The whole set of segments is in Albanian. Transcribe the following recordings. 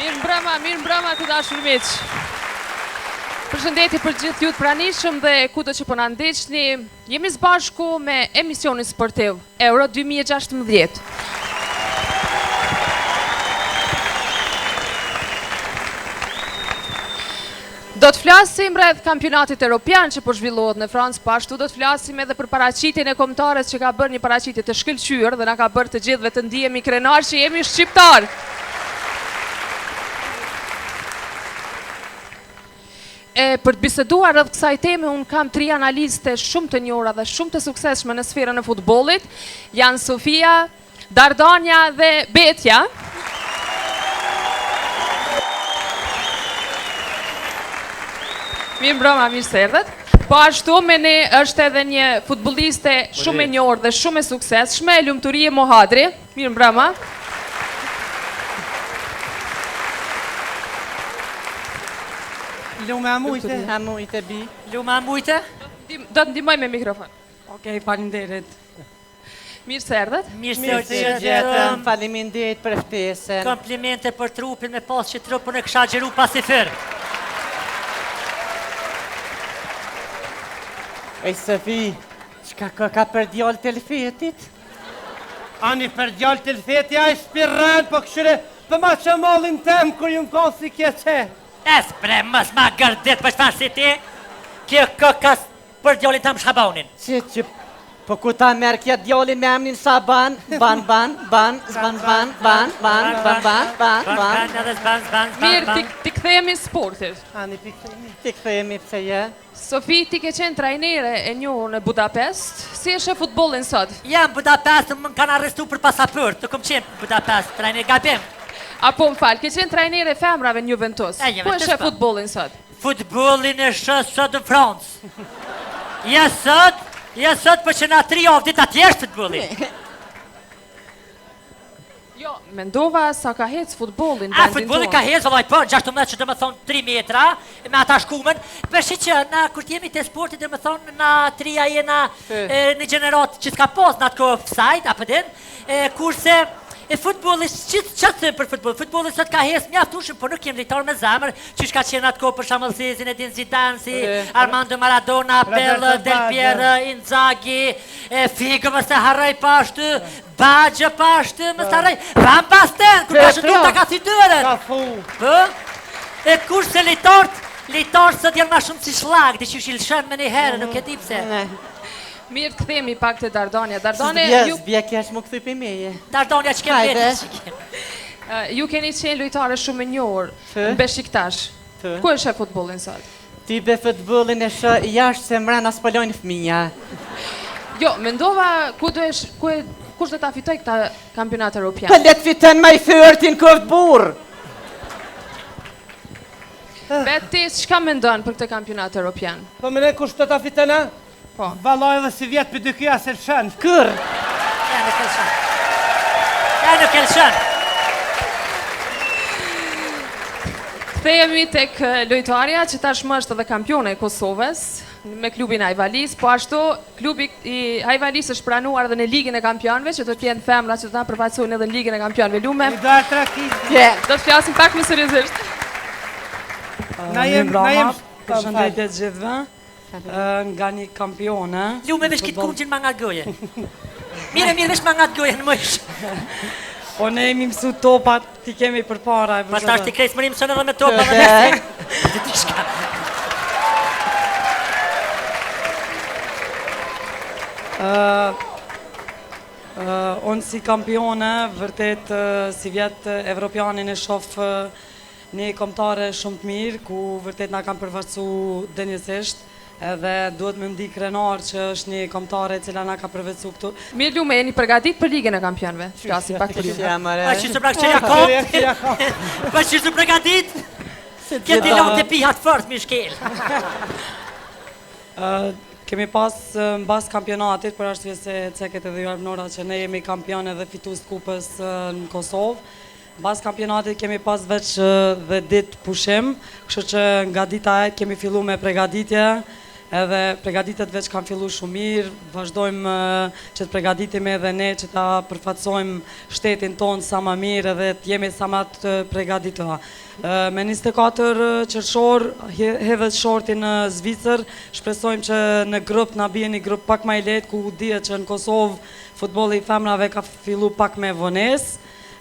Mirë mbrëma të dashur miq. Përshëndetje për gjithë ju të pranishëm dhe kudo që po na ndiqni. Jemi së bashku me emisionin sportiv Euro 2016. Do të flasim rreth kampionatit evropian që po zhvillohet në Francë, po ashtu do të flasim edhe për paraqitjen e kombëtares që ka bërë një paraqitje të shkëlqyer dhe na ka bërë të gjithëve të ndihemi krenar që jemi shqiptar. Për të biseduar rreth kësaj teme, unë kam 3 analiste shumë të njohura dhe shumë të suksesshme në sferën e futbollit. Janë Sofia, Dardania dhe Betja. Mirë mbrëma, mirë se erdhët. Po ashtu me ne është edhe një futbolliste shumë e njohur dhe shumë e suksesshme, Lumturie Mohadri. Mirë mbrëma. Lume a mujte? A mujte, bi. Lume a mujte? Do të ndihmoj me mikrofon. Okej, faleminderit. Mirë se erdhët. Mirë se erdhëm. Faleminderit për ftesën. Komplimente për trupin me pas që trupin e kësha gjeru pas i fër. Ej, Sofi, qka ka për djallë të lëfetit? Ani për djallë të lëfeti, a i shpiran, po këshire, për ma që mallin tem, kur ju më konë si kje që. Espre, mës ma gërdit për shfarë si ti, kjo këkas për djallin tam Shabanin. Që, po ku ta merë kja djallin me emnin Shaban, ban, Mirë, ti kthehemi sportit. Ani, ti kthehemi pëse je? Sofi, ti ke qenë trajnere e njohur në Budapest. Si është futbollin sot? Jam Budapest, më kanë arrestu për pasaport, të kom qenë Budapest, trajner gabim. Apo më falë, ke qenë trajnere femrave në Juventus. Po është futbollin sot? Futbollin e sot në Francë. Ja sot për që na 3 javë dit atjesht futbollin. Jo, mendova sa ka hec futbollin. Futbollin ka hec, vëllaj për, 16 që dhe më thonë 3 metra, me ata shkumen, përshi që na kur t'jemi të sportit dhe më thonë na 3 jena një gjenerat që s'ka pos në atë kohë offside, apëdin, kurse futbollit, që të thëmë për futboll? Futbollit sot ka hes mjaftueshëm, por nuk jem lejtar me zemër, që shka qenë atë kohë për shembull si Zinedine Zidane, si Armando Maradona, Pelle, Del Piero, Inzaghi, Figo më se harroj pashtu, Baggjë pashtu, më se harroj, Van Basten, kur ka shëtu të ka si dërën. E kurse lejtarët sot janë ma shumë si shlag, dhe që shilëshën me një herë, nuk e di pse. Mirë të këthemi pak të Dardania. Dardania, Zbje kesh më këthy për meje. Dardania që kemë vetë. Ju keni qenë lojtare shumë e njohur në Beshiktash. Ku është e futbollin sot? Ti be futbollin e shë jashtë se mrena s'pëllojnë fëmija. Jo, mendova kush do ta fitoj këta kampionat evropian? Për letë fitën me i fërtin këtë burë. Beti, çka mendon për këtë kampionat evropian? Po mene kush do ta fitëna? Po. Valoj dhe si vjetë për dykia se lëshën. Kër? Ja nuk e lëshën. Kthehemi tek lojtarja që tashmë është edhe kampione e Kosovës me klubin Ajvalis, po ashtu klubi i Ajvalis është pranuar edhe në Ligën e Kampionëve, që do të jenë femra që do ta përfaqësojnë edhe Ligën e Kampionëve. Lume. Do të flasim pak më seriozisht. Na jem përshëndetje gjithëve. Nga një kampione. Lume vesh kitë kungjin ma nga goje. Mire vesh ma nga goje në mësh. O ne jemi mësu topat, ti kemi për para. Pas ta është ti krejtë mërim mësën edhe me topa dhe nështë. Dhe ti shka. Unë si kampione, vërtet si vjetë evropianin e shofë një kombëtare shumë të mirë, ku vërtet nga kam përfaqësu dënjësisht. Edhe duhet me ndi krenar që është një kombëtare cila na ka përvecu këtu. Mirë Lume, jeni përgatit për Ligën e Kampionëve? Flasim pak për Ligën. Pa që së prak qeja kom? Pa që së përgatit? Këtë ilon të pihat fort, mi shkel. Kemi pas në bas kampionatit, për arsye se ceket edhe ju armënora që ne jemi kampione dhe fitus kupës në Kosovë. Bas kampionatit kemi pas veç dhe dit pushim, kështu që nga dita e kemi fillu me pregaditje, edhe pregaditet veç kanë fillu shumë mirë, vazhdojmë që të pregaditim edhe ne që ta përfaqësojmë shtetin tonë sa më mirë edhe të jemi sa më të pregaditura. Me 24 qershor hedhet shorti në Zvicër, shpresojmë që në grup na bie një grup pak më i lehtë ku dihet që në Kosovë futbolli i femrave ka fillu pak me vonesë,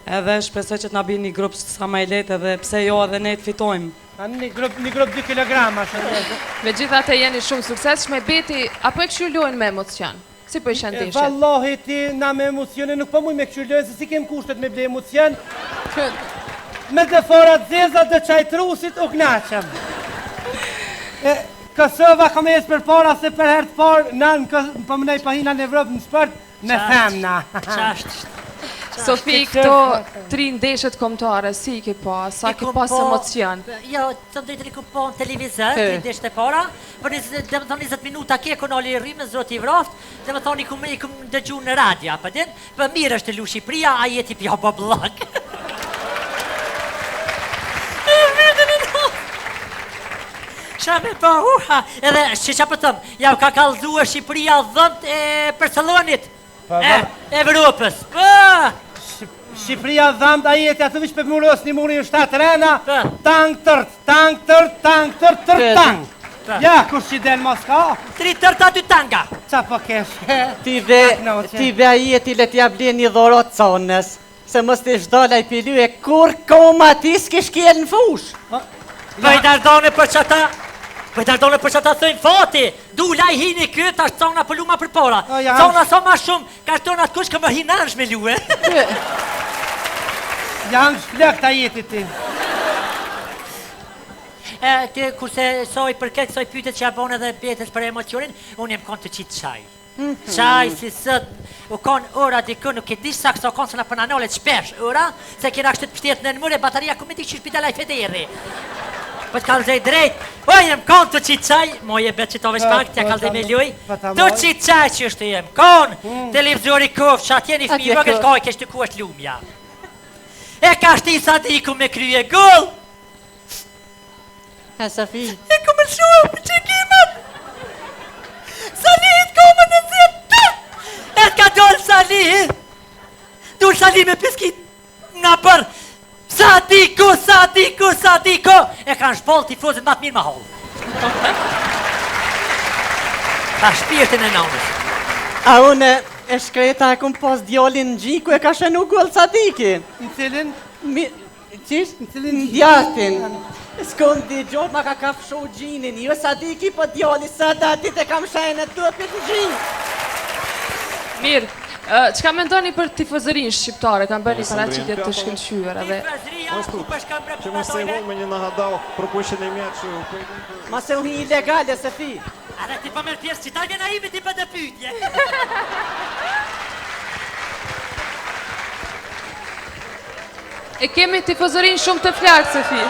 edhe shpresoj që të na bie një grup sa më i lehtë edhe pse jo edhe ne të fitojmë. Një grup 2 kilograma. Megjithatë jeni shumë suksesshme, Beti, apo e këshillojnë me emocion? Si po i shëndeshit? Vallahi ti na me emocione nuk po muj me këshillojnë se si kem kushtet me ble emocion. Me të forat zeza të qajtrusit u knaqem. Kosova kam jesë për para se për herë të parë në pëmënej pahina në Evropë në sport me femna. Sofi, këto 3 ndeshjet kombëtare, si i ke pas? Sa ke pas emocion? Jo, të drejtë i ku po në televizor, 3 ndeshjet e para, për 20 minuta ke konali rrimë, zoti i vraft, dhe më thoni i kum dëgju në radio, për din, për mirë është të lu Shqipëria, a jeti pja bablak. Shame pa uha, edhe që qa pëtëm, ja ka kallëzua Shqipëria dhëmt e Barcelonit, Evropës, Shqipëria dhamt a jeti atë vish për muros një muri në 7 rena, tank tërt, tërt. Ja, kur që del Moska? 3 tërta 2 tanga. Qa po kesh? Ti ve a jeti le t'ja bli një dhorot sonës, se mës t'i shdala i pilu e kur koma ti s'kish kjel në fush. Pëjdardone për që ta thëjnë fati, du la i hini këtë, ashtë cona për luma për para. Cona sa ma shumë, ka shtonat kush ka më hinansh me luë. Janë shplek ta jeti ti. Kurse soj përket, soj pytet që abon edhe betes për emocionin, unë jem konë të qitë qaj. Qaj si sët, u konë ora dikë, nuk e dish sa këso konë se në përnanolet shpesh ora, se kena kështë të pështet në mëre, bataria ku me di që shpitala i federi. Për të kalëzej drejt, o jem konë të qitë qaj, moj e betë që tove shpak, tja kalëzej me luj, të qitë qaj që është jem konë, televizori kofë, që atjeni fmi vëgët koj, kështë të ku është lumja. E ka shti sa diku me krye gull, Safi. e ku më shumë për që kimet, Salihit kome në zemë tërë, e t'ka dollë Salihit, dur Salih me piskit nga për, sa diko, e kanë shpoll tifozit ma të mirë ma hollë. Ta shpirtin e naunës. A unë e shkreta e kum pos djolin në gjiku e ka shënu gull Sadiki. Në cilin? Qish? Në cilin djatin. S'kon di gjot ma ka kafshu gjinin, jo Sadiki po djoli Sadatit e kam shajnë të tupit në gjin. Mirë, çka mendoni për tifozërinë shqiptare? Kanë bërë një paraqitje të shkëlqyer edhe Që mos se vol me një nahadal përkushën e mjaqë. Ma se unë ilegale, Safi. Ara ti pa mërë pjesë që ta vjena imi ti për të pytje. e kemi tifozërinë shumë të flartë, Sofi.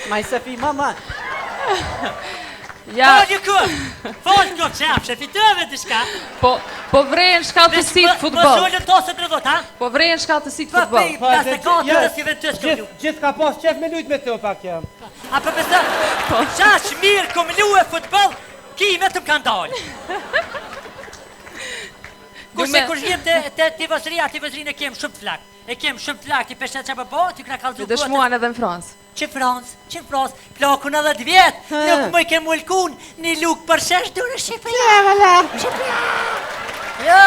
Maj Safi, mama. Ja, Folë kjo qafshë, fitëve të shka. po vrejnë shkallësit futboll. Më shullën tosët në dhota, ha? Po vrejnë shkallësit futboll. Plasë ka të të s'kive të s'kjo lu. Gjithë ka pas qef me lujt me të pak jam. A për pësë, qash mirë kom lu e futboll, ki vetëm kanë dalë. Kurse kur jem të tivozërinë e kem shumë të flak. E kem shumë të flak, ti peshet që për bo, ti këna kaldu Dhe dëshmuan edhe në Fransë. Që Fransë, plakun edhe 10 vjetë, nuk më i ke mulkun, një luk për shesh dure Shqipëria. Shqipëria!